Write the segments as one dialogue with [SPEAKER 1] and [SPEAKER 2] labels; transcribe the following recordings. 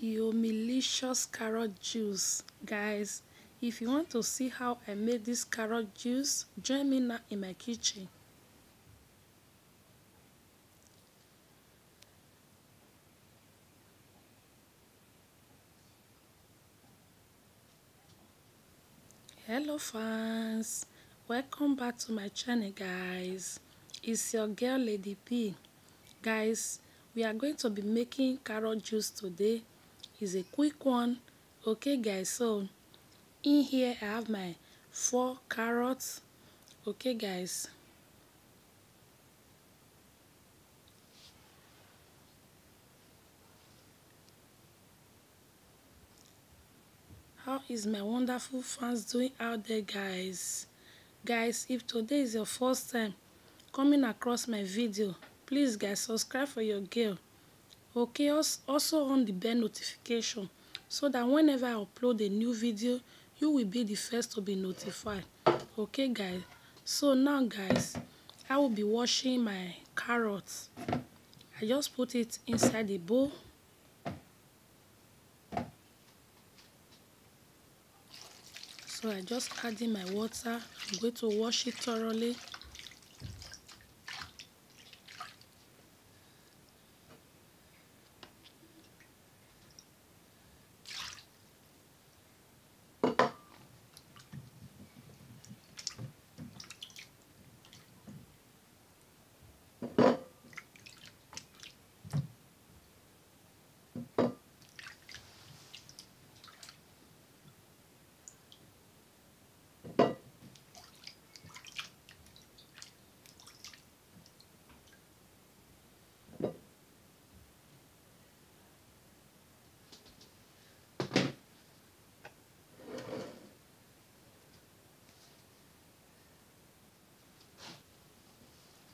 [SPEAKER 1] Yumilicious carrot juice. Guys, if you want to see how I made this carrot juice, join me now in my kitchen. Hello fans, welcome back to my channel guys. It's your girl Lady P. Guys, we are going to be making carrot juice today. It's a quick one. Okay guys, so in here I have my 4 carrots. Okay guys, how is my wonderful fans doing out there guys? Guys, if today is your first time coming across my video, please guys subscribe for your girl. Okay, also on the bell notification so that whenever I upload a new video, you will be the first to be notified. Okay guys, so now guys, I will be washing my carrots. I just put it inside the bowl. So I just add in my water. I'm going to wash it thoroughly.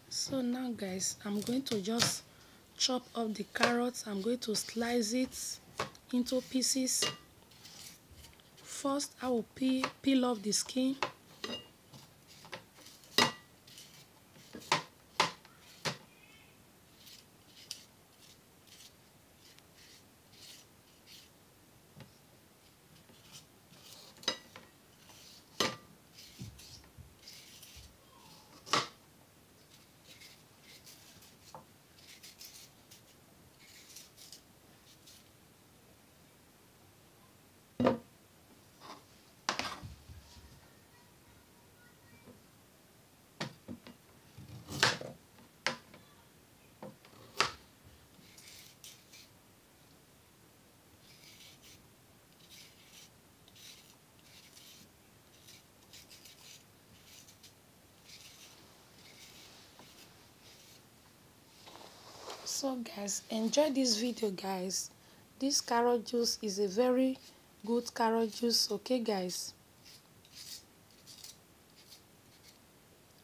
[SPEAKER 1] So now guys, I'm going to just chop up the carrots. I'm going to slice it into pieces. First, I will peel off the skin. So guys, enjoy this video guys. This carrot juice is a very good carrot juice. Okay guys,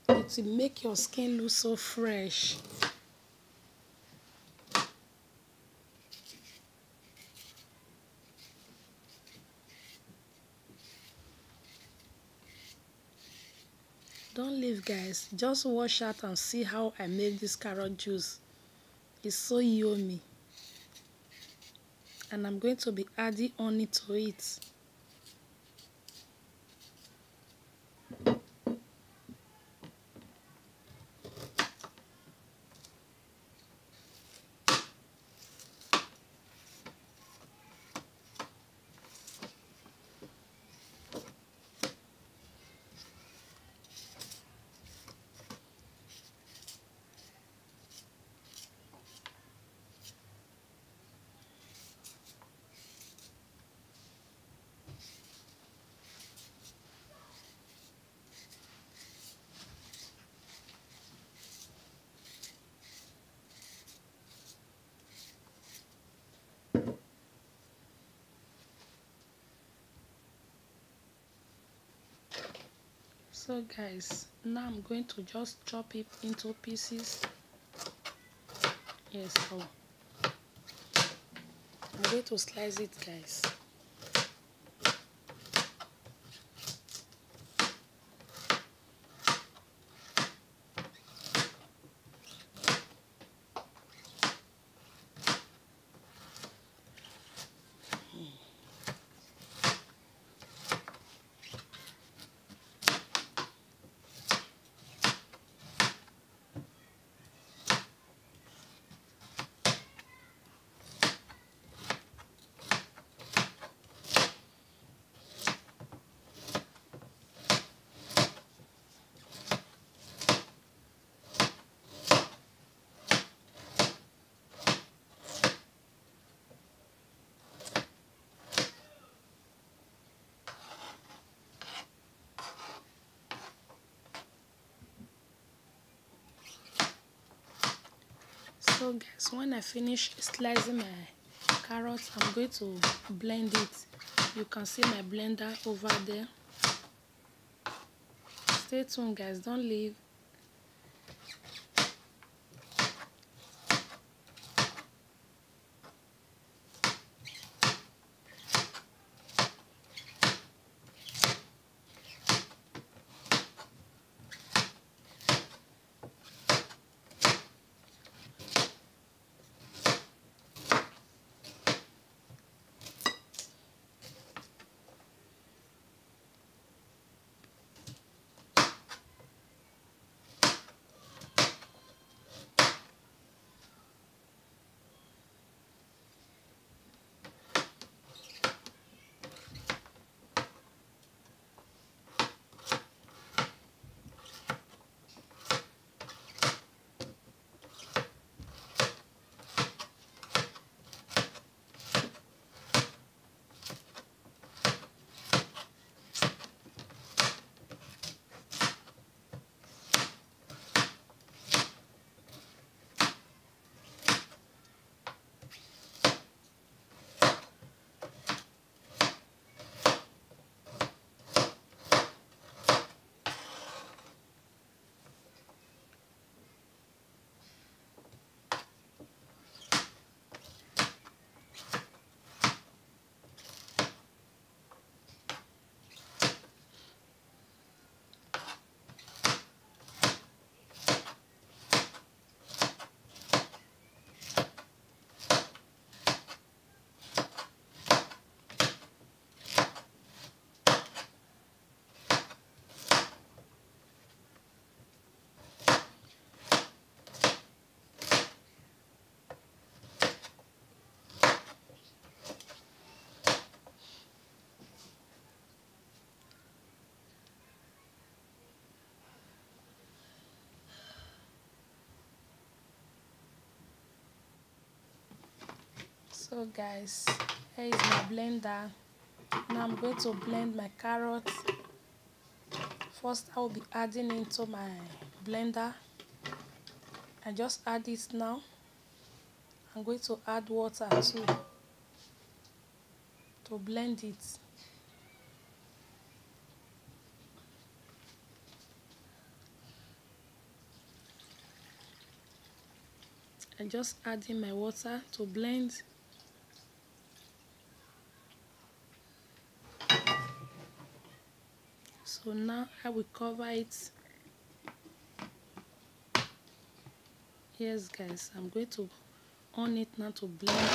[SPEAKER 1] it will make your skin look so fresh. Don't leave guys, just watch out and see how I make this carrot juice. It's so yummy, and I'm going to be adding honey to it. So guys, now I'm going to just chop it into pieces. Yes, so I'm going to slice it guys. So guys, when I finish slicing my carrots, I'm going to blend it. You can see my blender over there. Stay tuned guys, don't leave. So guys, here is my blender. Now I'm going to blend my carrots. First I will be adding into my blender. I just add it now. I'm going to add water too to blend it. I just add in my water to blend. So now I will cover it. Yes guys, I'm going to on it now to blend.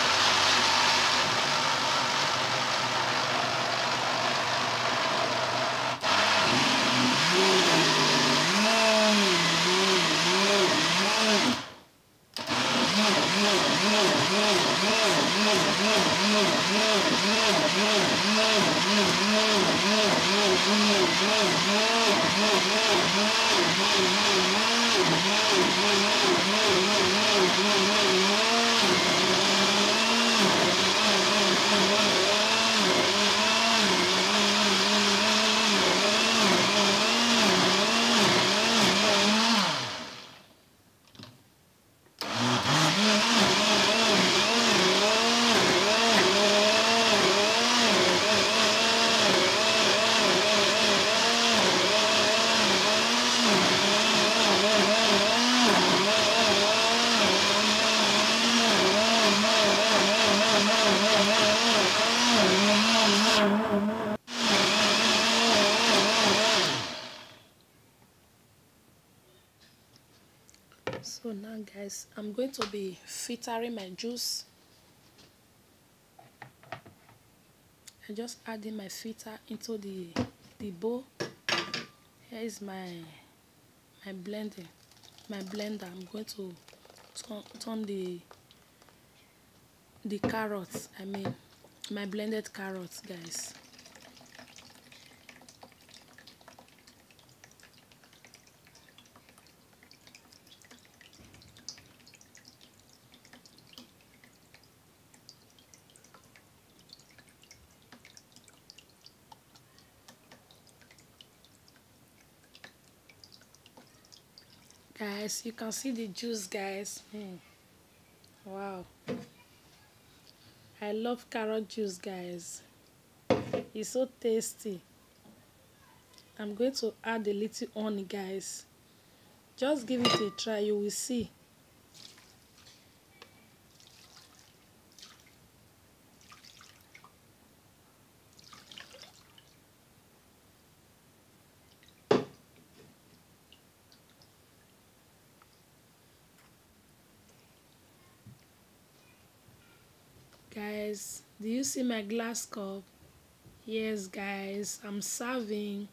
[SPEAKER 1] So now guys, I'm going to be filtering my juice. I just add in my filter into the bowl. Here is my blender. I'm going to turn the carrots, I mean my blended carrots guys. Guys, you can see the juice guys. Wow, I love carrot juice, guys. It's so tasty. I'm going to add a little honey, guys. Just give it a try, you will see. Guys, do you see my glass cup? Yes, guys, I'm serving.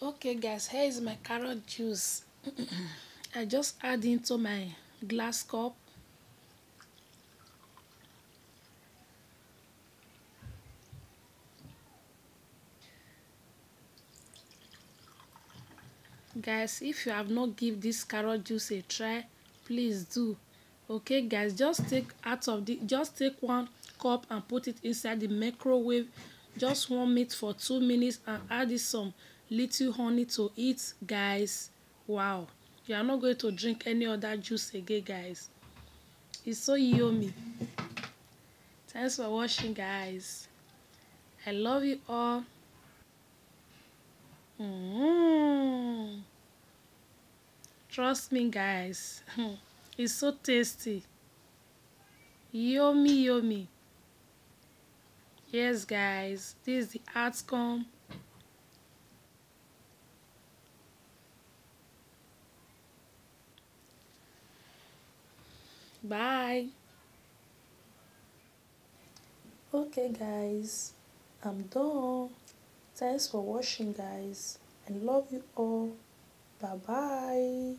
[SPEAKER 1] Okay, guys, here is my carrot juice. I just add into my glass cup. Guys, if you have not give this carrot juice a try, please do. Okay, guys, just take 1 cup and put it inside the microwave. Just warm it for 2 minutes and add some little honey to it, guys. Wow, you are not going to drink any other juice again, guys. It's so yummy. Thanks for watching, guys. I love you all. Trust me, guys. It's so tasty. Yummy, yummy. Yes, guys. This is the outcome. Bye. Okay, guys. I'm done. Thanks for watching, guys. I love you all. Bye bye.